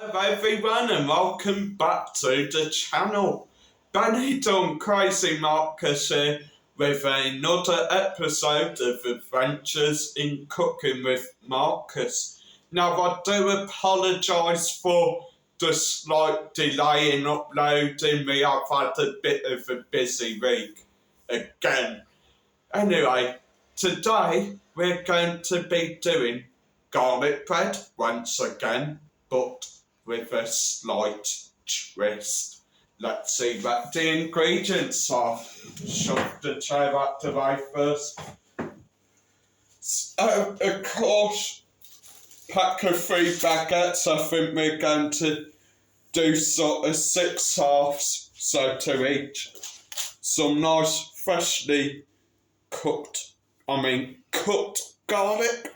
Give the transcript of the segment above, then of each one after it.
Hello everyone and welcome back to the channel. Benny Done Crazy Marcus here with another episode of Adventures in Cooking with Marcus. Now I do apologise for the slight delay in uploading. We have had a bit of a busy week again. Anyway, today we're going to be doing garlic bread once again, but with a slight twist. Let's see what the ingredients are. Shove the tray out the way first. So, of course, pack of 3 baguettes. I think we're going to do sort of 6 halves, so to each. Some nice freshly cut garlic.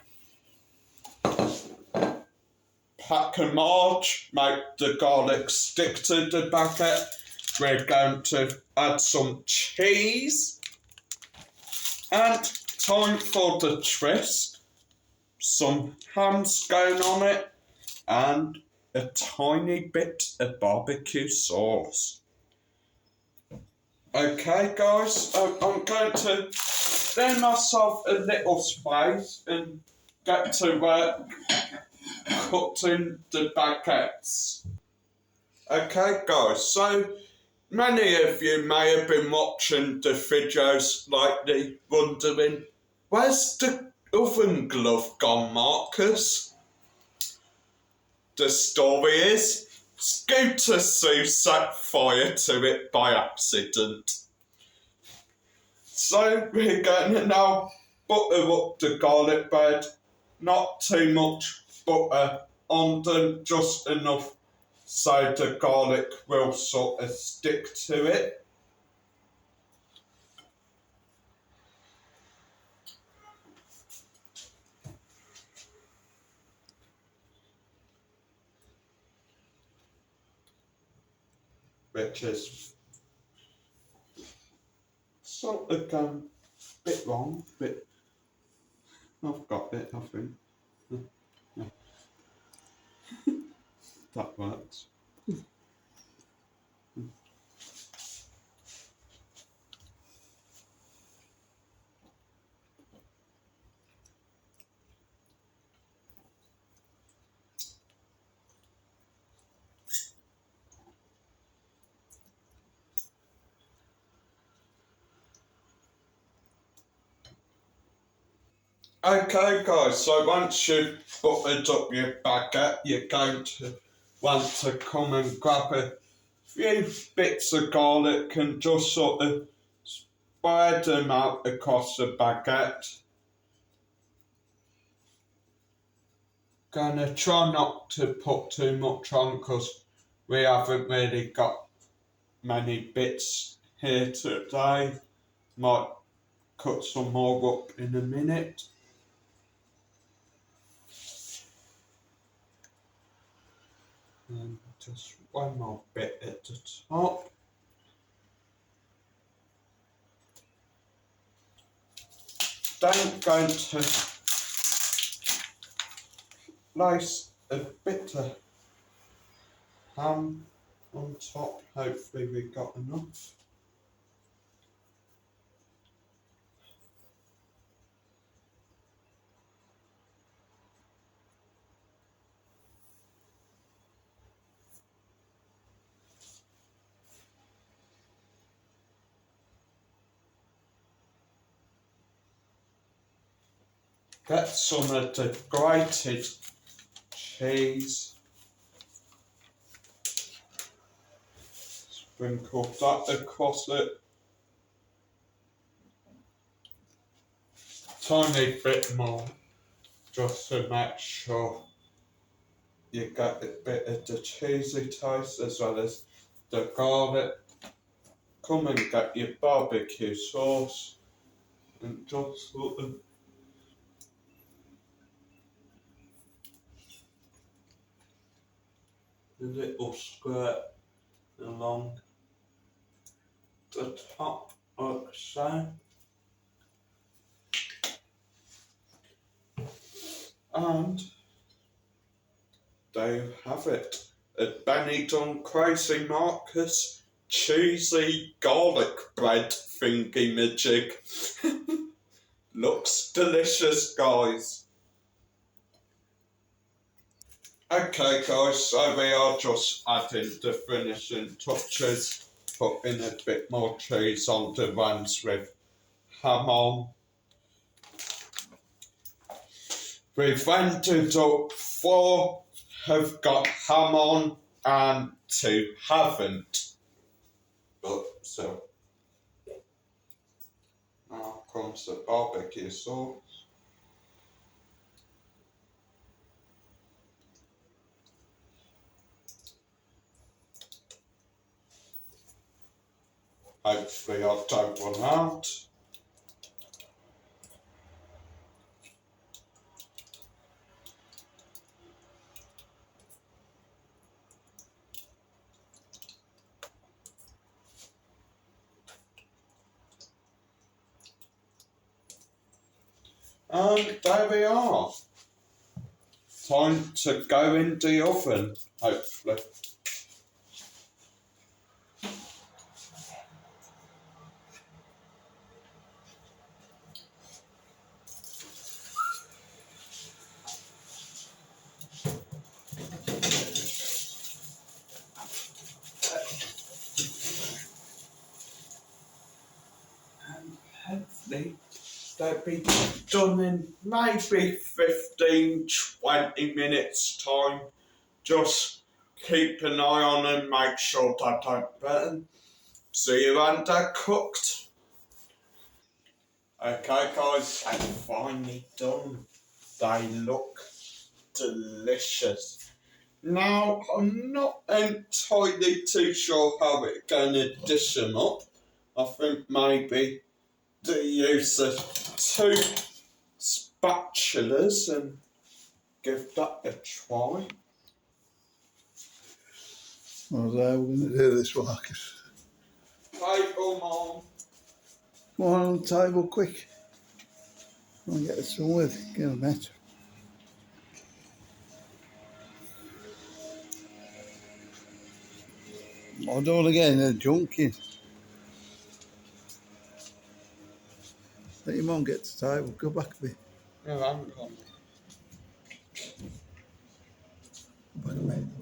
Pack of marge, make the garlic stick to the baguette. We're going to add some cheese. And time for the twist. Some ham's going on it. And a tiny bit of barbecue sauce. Okay guys, I'm going to leave myself a little space and get to work cutting the baguettes. Okay guys, so many of you may have been watching the videos lately wondering, where's the oven glove gone, Marcus? The story is, Scooter Sue set fire to it by accident. So we're going to now butter up the garlic bread, not too much butter on them, just enough so the garlic will sort of stick to it. Which is sort of gone a bit wrong, but I've got it, I think. Yeah. That works. Okay guys, so once you've buttered up your baguette, you're going to want to come and grab a few bits of garlic and just sort of spread them out across the baguette. Gonna try not to put too much on because we haven't really got many bits here today. Might cut some more up in a minute. And just one more bit at the top. Then going to slice a bit of ham on top. Hopefully we got enough. Get some of the grated cheese. Sprinkle that across it. Tiny bit more, just to make sure you get a bit of the cheesy taste as well as the garlic. Come and get your barbecue sauce and just sort of a little squirt along the top like so. And there you have it. a Benidorm Crazy Marcus cheesy garlic bread thingy majig. Looks delicious, guys. Okay, guys, so we are just adding the finishing touches, putting a bit more cheese on the ones with ham on. We've ended up 4 have got ham on and 2 haven't. But so now comes the barbecue sauce. Hopefully I don't run out. And there we are. Time to go in the oven, hopefully. And hopefully they'll be done in maybe 15-20 minutes time. Just keep an eye on them, make sure they don't burn. See you when they're cooked. Okay guys, they're finally done. They look delicious. Now, I'm not entirely too sure how it's going to dish them up. I think maybe the use of 2 spatulas and give that a try. Well, we're going to do this, Marcus. Table, Mom. Come on the table, quick. Come on, get this on with. Get a match. I'll do it again, they're junking. Let your mum get to the table. Go back a bit. Yeah, I'm Go back a bit.